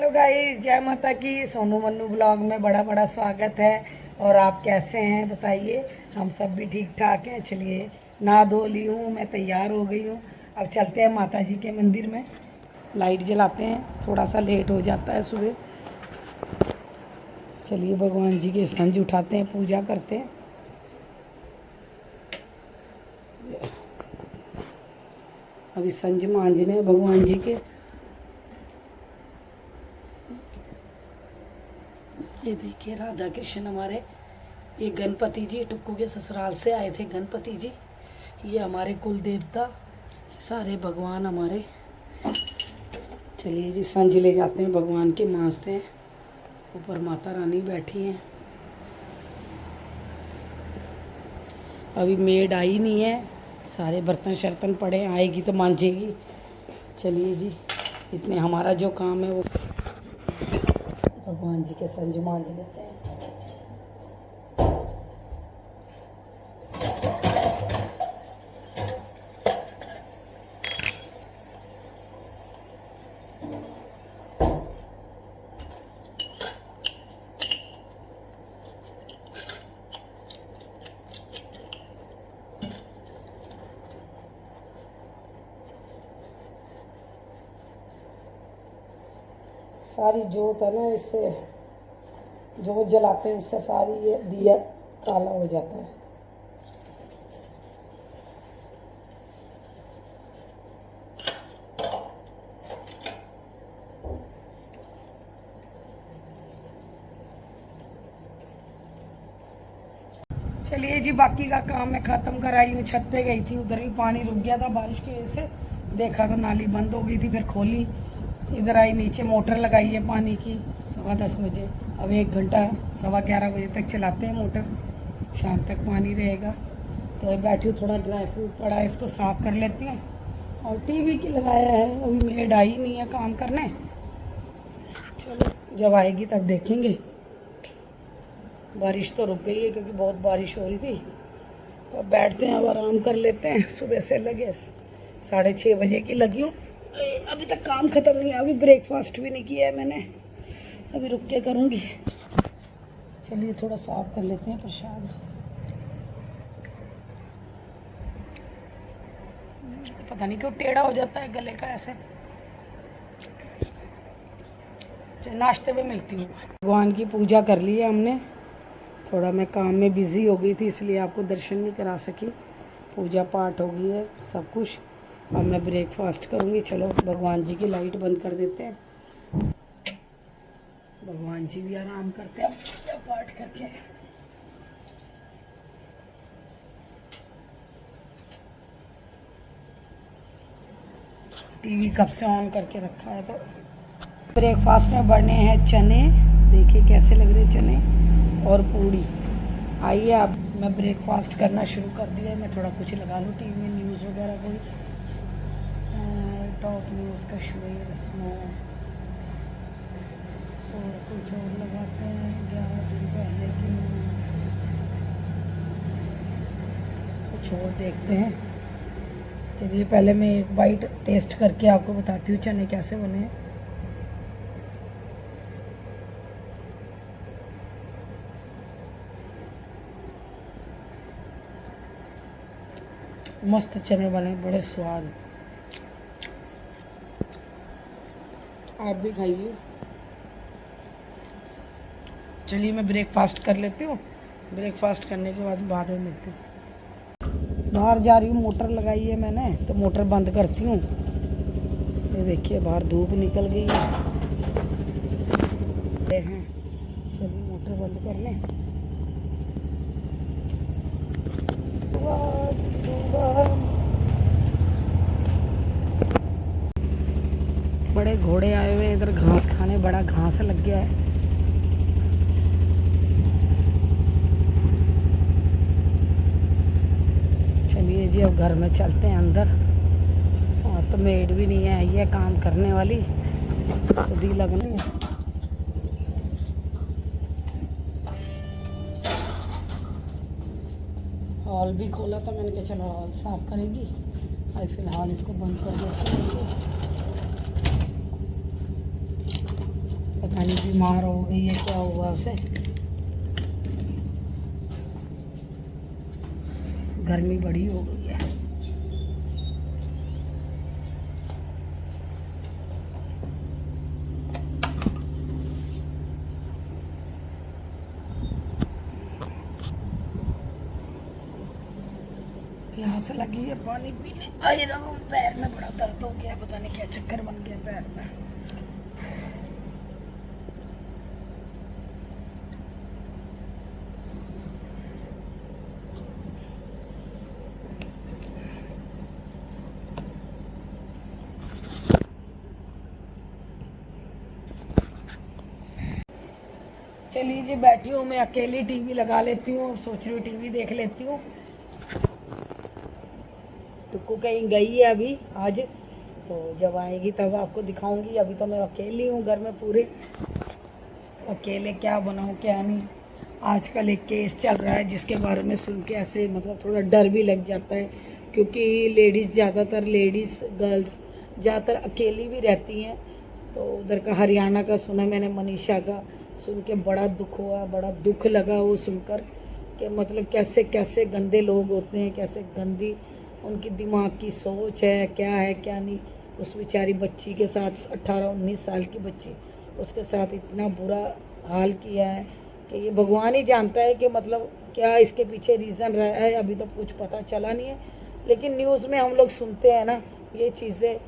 Hello guys, जय माता की। सोनू मन्नू ब्लॉग में बड़ा बड़ा स्वागत है। और आप कैसे हैं बताइए। हम सब भी ठीक ठाक हैं। चलिए, नहा धो ली हूँ, मैं तैयार हो गई हूँ। अब चलते हैं माता जी के मंदिर में, लाइट जलाते हैं। थोड़ा सा लेट हो जाता है सुबह। चलिए भगवान जी के संज उठाते हैं, पूजा करते हैं। अभी संज मांजने हैं भगवान जी के। ये देखिए राधा कृष्ण हमारे, ये गणपति जी टुक्कू के ससुराल से आए थे गणपति जी। ये हमारे कुल देवता, सारे भगवान हमारे। चलिए जी, संज ले जाते हैं, भगवान के मांजते हैं। ऊपर माता रानी बैठी हैं। अभी मेड आई नहीं है, सारे बर्तन शर्तन पड़े हैं, आएगी तो मांझेगी। चलिए जी, इतने हमारा जो काम है वो भगवान जी के संज मांझ लेते हैं। सारी जोत है ना, इससे जोत जलाते हैं, उससे सारी ये दिया काला हो जाता है। चलिए जी, बाकी का काम मैं ख़त्म कराई हूँ। छत पे गई थी, उधर भी पानी रुक गया था बारिश की वजह से। देखा तो नाली बंद हो गई थी, फिर खोली। इधर आई, नीचे मोटर लगाई है पानी की 10:15 बजे। अब 1 घंटा 11:15 बजे तक चलाते हैं मोटर, शाम तक पानी रहेगा। तो अभी बैठी हूँ, थोड़ा ड्राई फ्रूट पड़ा है, इसको साफ़ कर लेती हूँ। और टीवी की लगाया है, अभी मेड आई नहीं है काम करने। चलो, जब आएगी तब देखेंगे। बारिश तो रुक गई है क्योंकि बहुत बारिश हो रही थी। तो अब बैठते हैं, अब आराम कर लेते हैं। सुबह से लगे 6:30 बजे की लगी हूँ। अभी तक काम ख़त्म नहीं है, अभी ब्रेकफास्ट भी नहीं किया है मैंने, अभी रुक के करूँगी। चलिए थोड़ा साफ कर लेते हैं प्रसाद। पता नहीं क्यों टेढ़ा हो जाता है गले का ऐसे। नाश्ते में मिलती हूँ। भगवान की पूजा कर ली है हमने। थोड़ा मैं काम में बिज़ी हो गई थी, इसलिए आपको दर्शन नहीं करा सकी। पूजा पाठ हो गई है सब कुछ। अब मैं ब्रेकफास्ट करूँगी। चलो भगवान जी की लाइट बंद कर देते हैं। भगवान जी भी आराम करते हैं पूजा पाठ करके। टीवी कब से ऑन करके रखा है। तो ब्रेकफास्ट में बने हैं चने, देखिए कैसे लग रहे चने, और पूड़ी। आइए, अब मैं ब्रेकफास्ट करना शुरू कर दिया है। मैं थोड़ा कुछ लगा लूँ टीवी में, न्यूज़ वगैरह कोई, टॉप न्यूज़ कश्मीर हो, और कुछ और लगाते हैं 11 दिन पहले की, कुछ और देखते हैं। चलिए पहले मैं एक बाइट टेस्ट करके आपको बताती हूँ चने कैसे बने हैं। मस्त चने बने, बड़े स्वाद। आप भी खाइए। चलिए मैं ब्रेकफास्ट कर लेती हूँ। ब्रेकफास्ट करने के बाद में मिलती हूँ। बाहर जा रही हूँ, मोटर लगाई है मैंने, तो मोटर बंद करती हूँ। ये देखिए बाहर धूप निकल गई है। चलिए मोटर बंद कर लें। बड़े घोड़े आए हुए हैं इधर घास खाने, बड़ा घास लग गया है। चलिए जी, अब घर में चलते हैं अंदर। और तो मेड भी नहीं है, ये काम करने वाली खुद ही लगनी है। हॉल भी खोला था मैंने कहा चलो हॉल साफ करेगी। और फिलहाल इसको बंद कर देते हैं। भी बीमार हो गई है, क्या हुआ उसे? गर्मी बड़ी हो गई है। प्यास लगी है, पानी पीने आई रहा हूँ। पैर में बड़ा दर्द हो गया, पता नहीं क्या चक्कर बन गया पैर में। चलिए जी, बैठी हूँ मैं अकेली, टीवी लगा लेती हूँ और सोच रही हूँ टीवी देख लेती हूँ। टुक्कू कहीं गई है अभी आज, तो जब आएगी तब आपको दिखाऊंगी। अभी तो मैं अकेली हूँ घर में पूरे, अकेले क्या बनाऊँ क्या नहीं। आजकल एक केस चल रहा है जिसके बारे में सुन के ऐसे मतलब थोड़ा डर भी लग जाता है, क्योंकि लेडीज़ गर्ल्स ज़्यादातर अकेली भी रहती हैं। तो उधर का हरियाणा का सुना मैंने, मनीषा का, सुन के बड़ा दुख हुआ, बड़ा दुख लगा वो सुनकर कि मतलब कैसे कैसे गंदे लोग होते हैं, कैसे गंदी उनकी दिमाग की सोच है, क्या है क्या नहीं। उस बेचारी बच्ची के साथ 18-19 साल की बच्ची, उसके साथ इतना बुरा हाल किया है कि ये भगवान ही जानता है कि मतलब क्या इसके पीछे रीज़न रहा है। अभी तो कुछ पता चला नहीं है, लेकिन न्यूज़ में हम लोग सुनते हैं ना ये चीज़ें।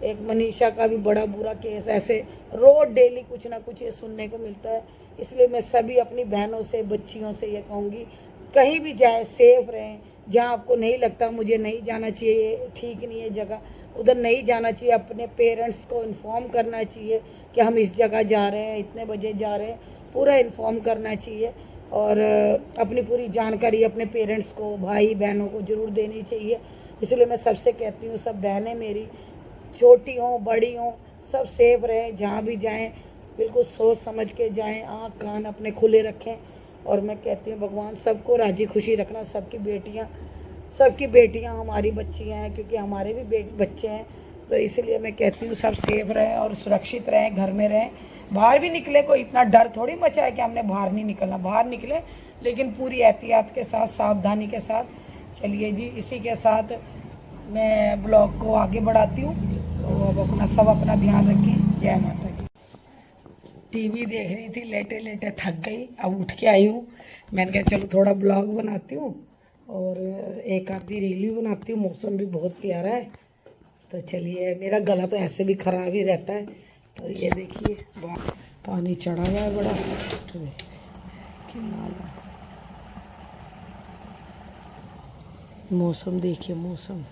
एक मनीषा का भी बड़ा बुरा केस, ऐसे रोज डेली कुछ ना कुछ ये सुनने को मिलता है। इसलिए मैं सभी अपनी बहनों से, बच्चियों से ये कहूँगी, कहीं भी जाए सेफ रहें। जहाँ आपको नहीं लगता मुझे नहीं जाना चाहिए, ठीक नहीं है जगह, उधर नहीं जाना चाहिए। अपने पेरेंट्स को इन्फॉर्म करना चाहिए कि हम इस जगह जा रहे हैं, इतने बजे जा रहे हैं, पूरा इन्फॉर्म करना चाहिए। और अपनी पूरी जानकारी अपने पेरेंट्स को, भाई बहनों को ज़रूर देनी चाहिए। इसलिए मैं सबसे कहती हूँ, सब बहनें मेरी, छोटी हों बड़ी हों, सब सेफ रहें। जहाँ भी जाएं बिल्कुल सोच समझ के जाएं, आँख कान अपने खुले रखें। और मैं कहती हूँ भगवान सबको राजी खुशी रखना। सबकी बेटियाँ हमारी बच्चियाँ हैं, क्योंकि हमारे भी बच्चे हैं। तो इसलिए मैं कहती हूँ सब सेफ रहें और सुरक्षित रहें, घर में रहें। बाहर भी निकले कोई इतना डर थोड़ी मचा है कि हमने बाहर नहीं निकलना, बाहर निकले लेकिन पूरी एहतियात के साथ, सावधानी के साथ। चलिए जी, इसी के साथ मैं ब्लॉग को आगे बढ़ाती हूँ। तो अब सब अपना ध्यान रखें। जय माता की। टीवी देख रही थी, लेटे लेटे थक गई, अब उठ के आई हूँ। मैंने कहा चलो थोड़ा ब्लॉग बनाती हूँ और एक आधी रील भी बनाती हूँ। मौसम भी बहुत प्यारा है। तो चलिए, मेरा गला तो ऐसे भी ख़राब ही रहता है। तो ये देखिए पानी चढ़ा हुआ है बड़ा, मौसम देखिए, मौसम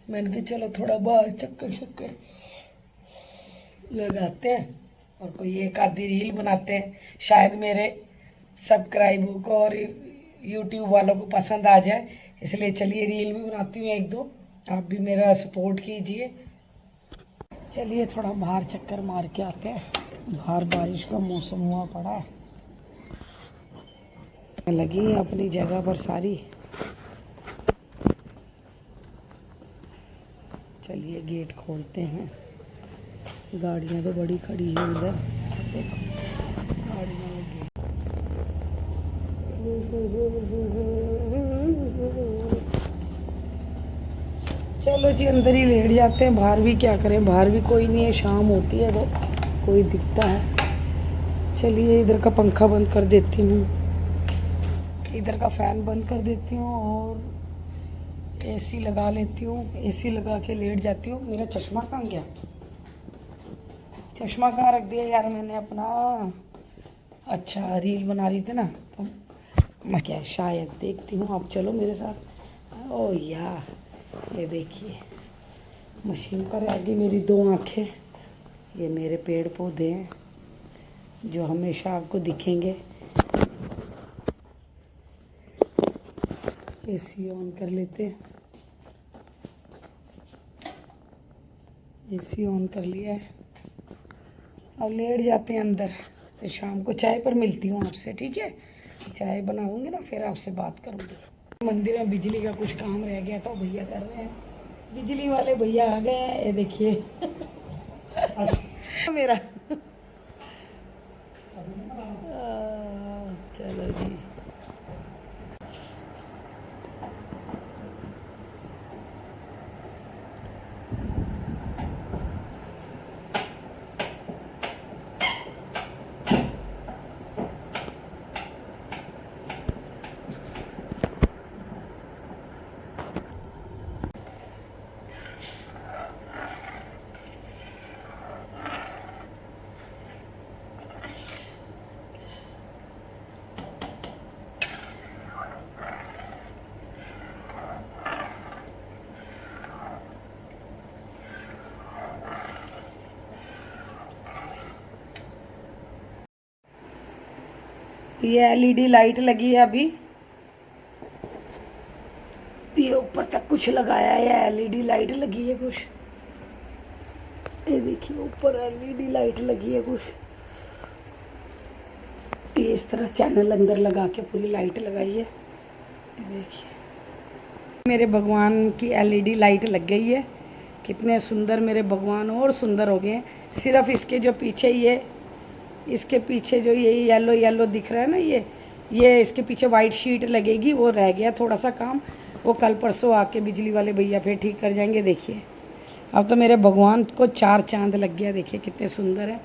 मैंने कहा चलो थोड़ा बाहर चक्कर लगाते हैं और कोई एक आधी रील बनाते हैं। शायद मेरे सब्सक्राइबर को और यूट्यूब वालों को पसंद आ जाए, इसलिए चलिए रील भी बनाती हूँ एक दो। आप भी मेरा सपोर्ट कीजिए। चलिए थोड़ा बाहर चक्कर मार के आते हैं। बाहर बारिश का मौसम हुआ पड़ा है, लगी है अपनी जगह पर सारी। चलिए गेट खोलते हैं। गाड़ियाँ तो बड़ी खड़ी है उधर, देखो गाड़ियाँ लगी। चलो जी, अंदर ही लेट जाते हैं। बाहर भी क्या करें, बाहर भी कोई नहीं है, शाम होती है तो कोई दिखता है। चलिए इधर का पंखा बंद कर देती हूँ, इधर का फैन बंद कर देती हूँ और एसी लगा लेती हूँ। एसी लगा के लेट जाती हूँ। मेरा चश्मा कहाँ गया? चश्मा कहाँ रख दिया यार मैंने अपना। अच्छा, रील बना रही थी ना, तो मैं क्या शायद देखती हूँ। आप चलो मेरे साथ। ओ यार, ये देखिए मशीन पर रह गई मेरी 2 आँखें। ये मेरे पेड़ पौधे हैं जो हमेशा आपको दिखेंगे। एसी ऑन कर लेते हैं। एसी ऑन कर लिया है, अब लेट जाते हैं अंदर। फिर शाम को चाय पर मिलती हूँ आपसे, ठीक है? चाय बनाऊंगी ना, फिर आपसे बात करूँगी। मंदिर में बिजली का कुछ काम रह गया था, भैया कर रहे हैं। बिजली वाले भैया आ गए हैं, ये देखिए मेरा चलो जी। ये एलईडी लाइट लगी है अभी, ये ऊपर तक कुछ लगाया है, एलईडी लाइट लगी है कुछ, ये देखिए ऊपर एलईडी लाइट लगी है कुछ, ये इस तरह चैनल अंदर लगा के पूरी लाइट लगाई है। ये देखिए मेरे भगवान की एलईडी लाइट लग गई है, कितने सुंदर मेरे भगवान और सुंदर हो गए हैं। सिर्फ इसके जो पीछे ये, इसके पीछे जो ये येलो येलो दिख रहा है ना, ये इसके पीछे वाइट शीट लगेगी, वो रह गया थोड़ा सा काम, वो कल परसों आके बिजली वाले भैया फिर ठीक कर जाएंगे। देखिए अब तो मेरे भगवान को 4 चांद लग गया, देखिए कितने सुंदर है।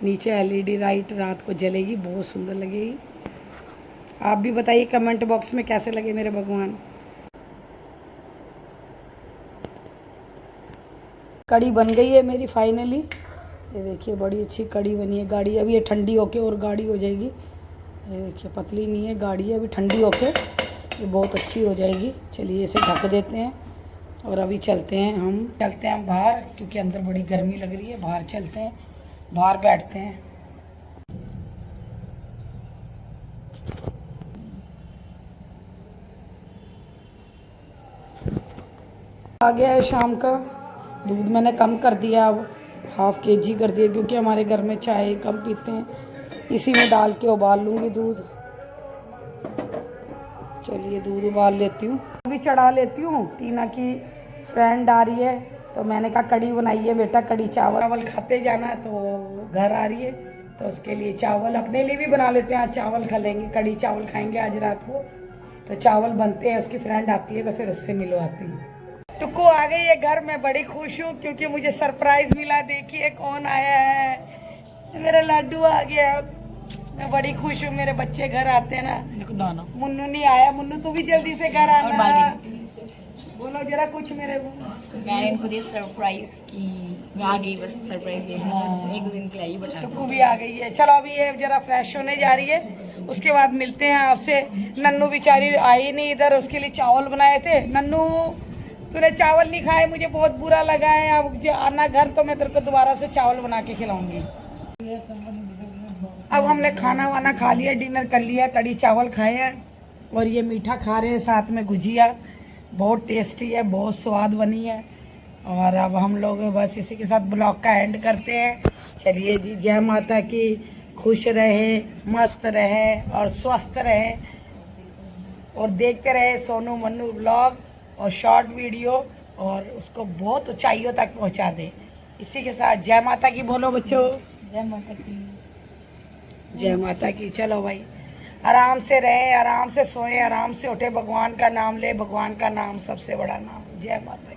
नीचे एलईडी लाइट रात को जलेगी, बहुत सुंदर लगेगी। आप भी बताइए कमेंट बॉक्स में कैसे लगे मेरे भगवान। कड़ी बन गई है मेरी फाइनली, ये देखिए बड़ी अच्छी कड़ी बनी है। गाड़ी अभी ये ठंडी होके और गाढ़ी हो जाएगी, ये देखिए पतली नहीं है, गाढ़ी है, अभी ठंडी होके ये बहुत अच्छी हो जाएगी। चलिए इसे ढक देते हैं और अभी चलते हैं बाहर, क्योंकि अंदर बड़ी गर्मी लग रही है। बाहर चलते हैं, बाहर बैठते हैं। आ गया है शाम का, दूध मैंने कम कर दिया, अब ½ kg कर दिया, क्योंकि हमारे घर में चाय कम पीते हैं, इसी में डाल के उबाल लूँगी दूध। चलिए दूध उबाल लेती हूँ, अभी चढ़ा लेती हूँ। टीना की फ्रेंड आ रही है, तो मैंने कहा कड़ी बनाई है बेटा, कड़ी चावल खाते जाना, तो घर आ रही है तो उसके लिए चावल, अपने लिए भी बना लेते हैं। आज चावल खा लेंगे, कड़ी चावल खाएंगे आज रात को, तो चावल बनते हैं। उसकी फ्रेंड आती है तो फिर उससे मिलवाती हूँ। टुक्कू आ गई है घर में, बड़ी खुश हूँ क्योंकि मुझे सरप्राइज मिला। देखिए कौन आया है, मेरा लड्डू आ गया। मैं बड़ी खुश हूँ, मेरे बच्चे घर आते हैं ना। मुन्नू नहीं आया, मुन्नू तू भी जल्दी से घर आना। बोलो जरा कुछ मेरे को। मैंने इनको दिया सरप्राइज की मैं आ गई, बस सरप्राइज ये है। हाँ। एक दिन के लिए आई बता। टुक्कू भी आ गई है। चलो अभी ये जरा फ्रेश होने जा रही है, उसके बाद मिलते हैं आपसे। नन्नू बेचारी आई नहीं इधर, उसके लिए चावल बनाए थे। नन्नू तूने चावल नहीं खाए, मुझे बहुत बुरा लगा है। अब आना घर तो मैं तेरे को दोबारा से चावल बना के खिलाऊंगी। अब हमने खाना वाना खा लिया, डिनर कर लिया, कड़ी चावल खाए हैं और ये मीठा खा रहे हैं, साथ में गुजिया। बहुत टेस्टी है, बहुत स्वाद बनी है। और अब हम लोग बस इसी के साथ ब्लॉग का एंड करते हैं। चलिए जी, जय माता की। खुश रहे, मस्त रहे और स्वस्थ रहे, और देखते रहे सोनू मन्नू ब्लॉग और शॉर्ट वीडियो, और उसको बहुत ऊंचाइयों तक पहुंचा दे। इसी के साथ जय माता की बोलो बच्चों। जय माता की। जय माता की। चलो भाई, आराम से रहे, आराम से सोए, आराम से उठे, भगवान का नाम ले, भगवान का नाम सबसे बड़ा नाम। जय माता।